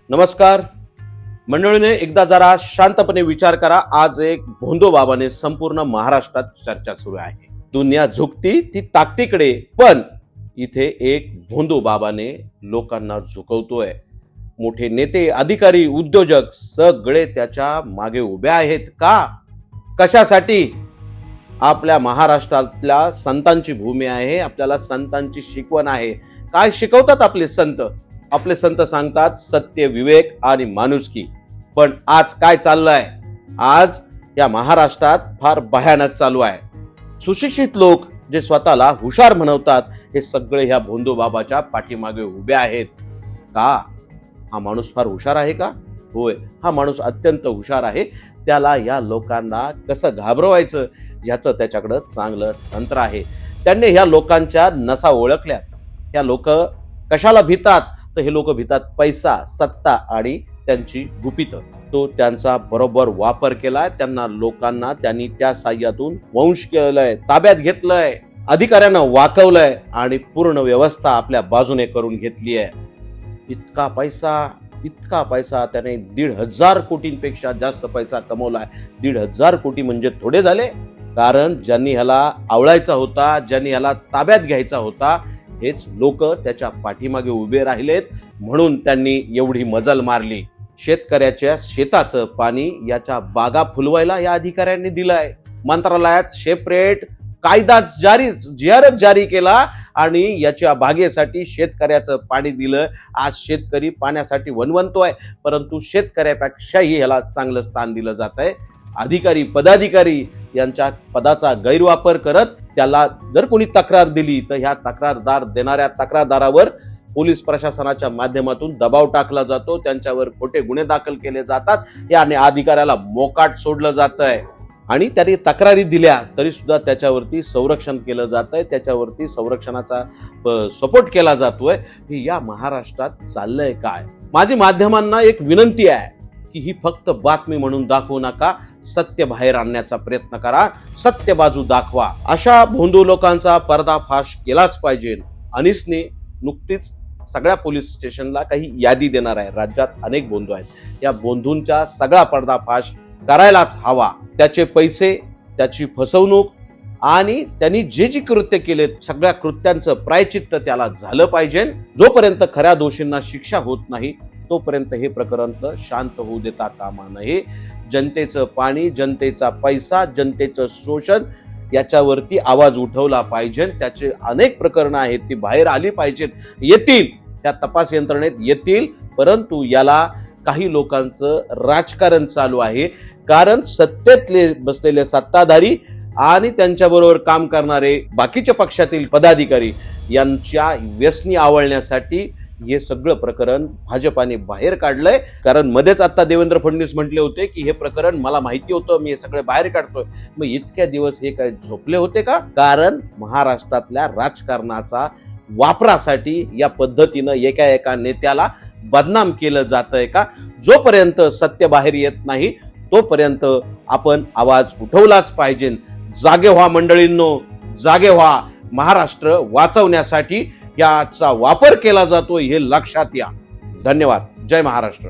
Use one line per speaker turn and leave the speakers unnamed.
नमस्कार मंडळीने, एकदा जरा शांतपणे विचार करा. आज एक भोंदो बाबाने संपूर्ण महाराष्ट्रात चर्चा सुरू आहे. दुनिया झुकती ती ताकदीकडे, पण इथे एक भोंदो बाबाने लोकांना झुकवतोय. मोठे नेते, अधिकारी, उद्योजक सगळे त्याच्या मागे उभे आहेत. का? कशासाठी? आपल्या महाराष्ट्रातल्या संतांची भूमी आहे. आपल्याला संतांची शिकवण आहे. काय शिकवतात आपले संत? आपले संत सांगतात सत्य, विवेक आणि माणुसकी. पण आज काय चाललंय? आज या महाराष्ट्रात फार भयानक चालू आहे. सुशिक्षित लोक जे स्वतःला हुशार म्हणवतात, हे सगळे ह्या भोंदो बाबाच्या पाठीमागे उभे आहेत. का? हा माणूस फार हुशार आहे का? होय, हा माणूस अत्यंत हुशार आहे. त्याला या लोकांना कसं घाबरवायचं याचं त्याच्याकडं चांगलं तंत्र आहे. त्यांनी ह्या लोकांच्या नसा ओळखल्यात. ह्या लोक कशाला भितात? तर हे लोक भितात पैसा, सत्ता आणि त्यांची गुपितं. तो त्यांचा बरोबर वापर केलाय. लोकांना त्यांनी त्या साह्यातून वंश केलंय, ताब्यात घेतलंय, अधिकाऱ्यांना वाकवलंय आणि पूर्ण व्यवस्था आपल्या बाजूने करून घेतली आहे. इतका पैसा त्याने 1,500 कोटींपेक्षा जास्त पैसा कमवलाय. 1,500 कोटी म्हणजे थोडे झाले? कारण ज्यांनी ह्याला आवळायचा होता, ज्यांनी ह्याला ताब्यात घ्यायचा होता, हेच लोक त्याच्या पाठीमागे उभे राहिलेत. म्हणून त्यांनी एवढी मजल मारली. शेतकऱ्याच्या शेताचं पाणी याच्या बागा फुलवायला या अधिकाऱ्यांनी दिलंय. मंत्रालयात सेपरेट कायदा जीआरच जारी केला आणि याच्या बागेसाठी शेतकऱ्याचं पाणी दिलं. आज शेतकरी पाण्यासाठी वणवणतोय, परंतु शेतकऱ्यापेक्षाही ह्याला चांगलं स्थान दिलं जात आहे. अधिकारी, पदाधिकारी यांच्या पदाचा गैरवापर करत त्याला जर कोणी तक्रार दिली तर ह्या देणाऱ्या तक्रारदारावर पोलीस प्रशासनाच्या माध्यमातून दबाव टाकला जातो. त्यांच्यावर खोटे गुन्हे दाखल केले जातात. याने अधिकाऱ्याला मोकाट सोडलं जात आहे. आणि त्याने तक्रारी दिल्या तरी सुद्धा त्याच्यावरती संरक्षण केलं जात आहे. त्याच्यावरती संरक्षणाचा सपोर्ट केला जातोय. हे या महाराष्ट्रात चाललंय काय? माझी माध्यमांना एक विनंती आहे की ही फक्त बातमी म्हणून दाखवू नका. सत्य बाहेर आणण्याचा प्रयत्न करा. सत्य बाजू दाखवा. अशा भोंदू लोकांचा पर्दाफाश केलाच पाहिजे. अनिसने नुकतीच सगळ्या पोलीस स्टेशनला काही यादी देणार आहे. राज्यात अनेक भोंदू आहेत. या भोंदूंचा सगळा पर्दाफाश करायलाच हवा. त्याचे पैसे, त्याची फसवणूक आणि त्यांनी जी कृत्य केलेत, सगळ्या कृत्यांचं प्रायचित्त त्याला झालं पाहिजे. जोपर्यंत खऱ्या दोषींना शिक्षा होत नाही तोपर्यंत हे प्रकरण शांत होऊ देता कामा नये. जनतेचं पाणी, जनतेचा पैसा, जनतेचं शोषण याच्यावरती आवाज उठवला पाहिजे. त्याचे अनेक प्रकरणं आहेत, ती बाहेर आली पाहिजेत. येतील, त्या तपास यंत्रणेत येतील. परंतु याला काही लोकांचं राजकारण चालू आहे. कारण सत्तेतले बसलेले सत्ताधारी आणि त्यांच्याबरोबर काम करणारे बाकीच्या पक्षातील पदाधिकारी यांच्या व्यसनी आवळण्यासाठी हे सगळं प्रकरण भाजपाने बाहेर काढलंय. कारण मध्येच आता देवेंद्र फडणवीस म्हटले होते की हे प्रकरण मला माहिती होतं, मी हे सगळे बाहेर काढतोय. मग इतक्या दिवस हे काय झोपले होते का? कारण महाराष्ट्रातल्या राजकारणाचा वापरासाठी या पद्धतीनं एका नेत्याला बदनाम केलं जातंय का? जोपर्यंत सत्य बाहेर येत नाही तोपर्यंत आपण आवाज उठवलाच पाहिजे. जागे व्हा मंडळींनो, जागे व्हा. महाराष्ट्र वाचवण्यासाठी याचा वापर केला जातो हे लक्षात या. धन्यवाद. जय महाराष्ट्र.